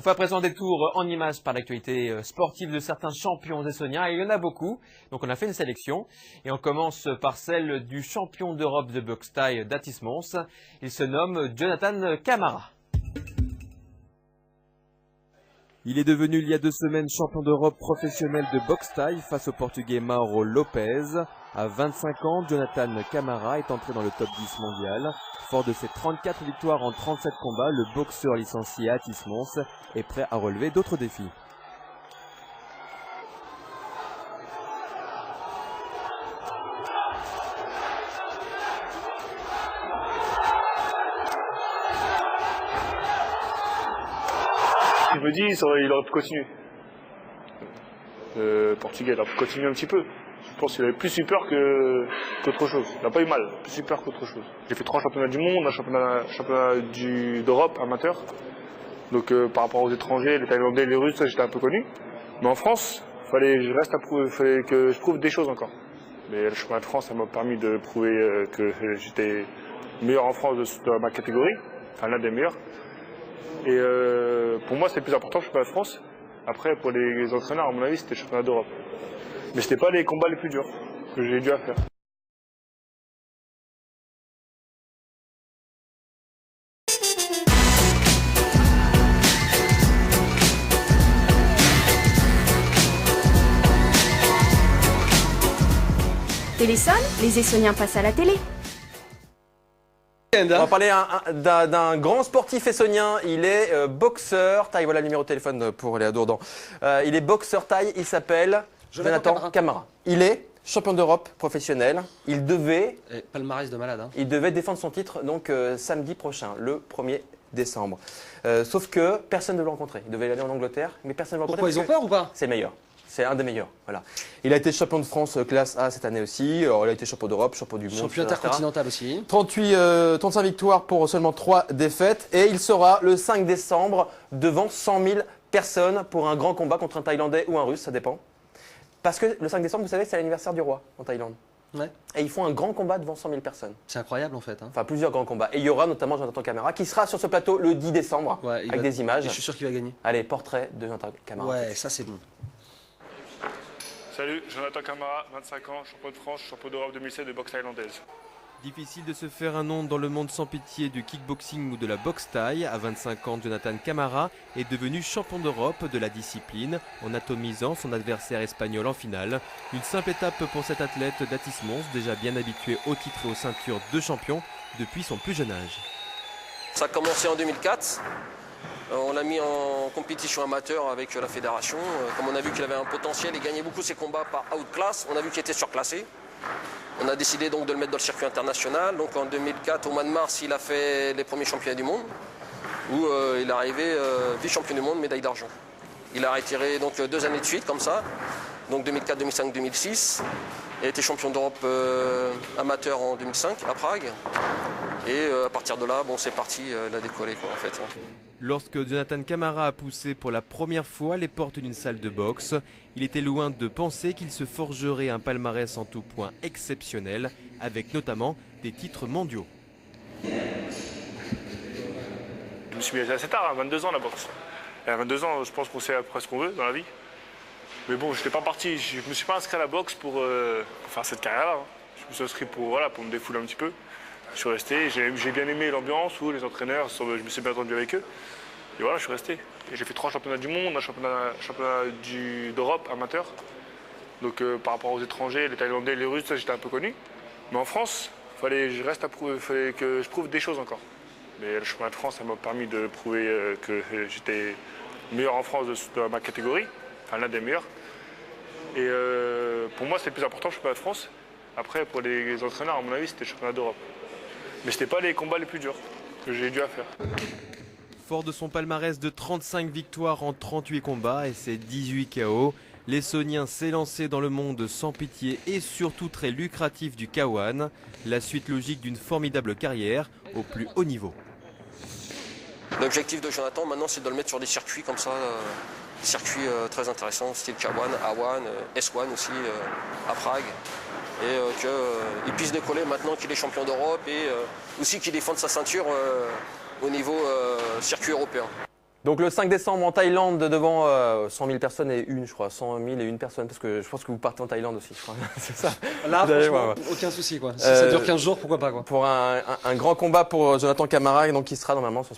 fait à présent des tours en images par l'actualité sportive de certains champions estoniens, et il y en a beaucoup, donc on a fait une sélection. Et on commence par celle du champion d'Europe de boxe thaï d'Atis Mons. Il se nomme Jonathan Camara. Il est devenu il y a 2 semaines champion d'Europe professionnel de boxe thaï face au Portugais Mauro Lopez. À 25 ans, Jonathan Camara est entré dans le top 10 mondial. Fort de ses 34 victoires en 37 combats, le boxeur licencié à Atis Mons est prêt à relever d'autres défis. Je me dis, il aurait pu continuer. Le Portugais, il aurait pu continuer un petit peu. Je pense qu'il avait plus eu peur qu'autre chose. Il n'a pas eu mal, plus eu peur qu'autre chose. J'ai fait 3 championnats du monde, un championnat d'Europe amateur. Donc par rapport aux étrangers, les Thaïlandais, les Russes, ça j'étais un peu connu. Mais en France, fallait que je prouve des choses encore. Mais le championnat de France, ça m'a permis de prouver que j'étais meilleur en France de ma catégorie, enfin l'un des meilleurs. Et pour moi, c'était le plus important, le championnat de France. Après, pour les entraîneurs, à mon avis, c'était le championnat d'Europe. Mais ce n'était pas les combats les plus durs que j'ai dû faire. Téléson, les Estoniens passent à la télé. On va parler d'un grand sportif estonien. Il est boxeur thaï. Voilà le numéro de téléphone pour Léa Dourdan. Il est boxeur thaï. Il s'appelle Jonathan Camara. Il est champion d'Europe professionnel. Il devait palmarès de malade. Il devait défendre son titre donc samedi prochain, le 1er décembre. Sauf que personne ne veut le rencontrer. Il devait aller en Angleterre, mais personne ne veut le rencontrer. Pourquoi ils ont peur ou pas? C'est le meilleur. C'est un des meilleurs. Voilà. Il a été champion de France classe A cette année aussi. Alors, il a été champion d'Europe, champion du monde. Champion intercontinental aussi. 35 victoires pour seulement 3 défaites. Et il sera le 5 décembre devant 100 000 personnes pour un grand combat contre un Thaïlandais ou un Russe, ça dépend. Parce que le 5 décembre, vous savez, c'est l'anniversaire du roi en Thaïlande. Ouais. Et ils font un grand combat devant 100 000 personnes. C'est incroyable en fait. Hein. Enfin, plusieurs grands combats. Et il y aura notamment Jonathan Camara qui sera sur ce plateau le 10 décembre avec des images. Et je suis sûr qu'il va gagner. Allez, portrait de Jonathan Camara. Ouais, ça c'est bon. Salut, Jonathan Camara, 25 ans, champion de France, champion d'Europe 2007 de boxe thaïlandaise. Difficile de se faire un nom dans le monde sans pitié du kickboxing ou de la boxe thaï. À 25 ans, Jonathan Camara est devenu champion d'Europe de la discipline en atomisant son adversaire espagnol en finale. Une simple étape pour cet athlète d'Atis Mons, déjà bien habitué au titre et aux ceintures de champion depuis son plus jeune âge. Ça a commencé en 2004. On l'a mis en compétition amateur avec la fédération. Comme on a vu qu'il avait un potentiel, il gagnait beaucoup ses combats par outclass. On a vu qu'il était surclassé. On a décidé donc de le mettre dans le circuit international. Donc en 2004, au mois de mars, il a fait les premiers championnats du monde, où il est arrivé vice-champion du monde, médaille d'argent. Il a retiré donc 2 années de suite comme ça, donc 2004, 2005, 2006. Il a été champion d'Europe amateur en 2005 à Prague. Et à partir de là, bon, c'est parti, il a décollé quoi, en fait. Lorsque Jonathan Camara a poussé pour la première fois les portes d'une salle de boxe, il était loin de penser qu'il se forgerait un palmarès en tout point exceptionnel, avec notamment des titres mondiaux. Je me suis mis assez tard, à 22 ans la boxe. Et à 22 ans, je pense qu'on sait après ce qu'on veut dans la vie. Mais bon, je n'étais pas parti, je ne me suis pas inscrit à la boxe pour faire cette carrière-là. Hein. Je me suis inscrit pour me défouler un petit peu. Je suis resté, j'ai bien aimé l'ambiance où les entraîneurs, je me suis bien entendu avec eux. Et voilà, je suis resté. J'ai fait 3 championnats du monde, un championnat d'Europe amateur. Donc par rapport aux étrangers, les Thaïlandais, les Russes, ça j'étais un peu connu. Mais en France, fallait que je prouve des choses encore. Mais le championnat de France, ça m'a permis de prouver que j'étais meilleur en France de ma catégorie, enfin l'un des meilleurs. Et pour moi, c'était le plus important, le championnat de France. Après, pour les entraîneurs, à mon avis, c'était le championnat d'Europe. Mais ce n'était pas les combats les plus durs que j'ai dû faire. Fort de son palmarès de 35 victoires en 38 combats et ses 18 KO, l'Estonien s'est lancé dans le monde sans pitié et surtout très lucratif du K1, la suite logique d'une formidable carrière au plus haut niveau. L'objectif de Jonathan maintenant, c'est de le mettre sur des circuits comme ça, des circuits très intéressants, style K1, A1, S1 aussi, à Prague. Et qu'il puisse décoller maintenant qu'il est champion d'Europe et aussi qu'il défende sa ceinture au niveau circuit européen. Donc le 5 décembre en Thaïlande devant 100 000 personnes et une, je crois, 100 000 et une personne, parce que je pense que vous partez en Thaïlande aussi, je crois. C'est ça. Là, Vous allez franchement, voir, aucun souci, quoi. Si ça dure 15 jours, pourquoi pas, quoi. Pour un grand combat pour Jonathan Camara, donc qui sera normalement sur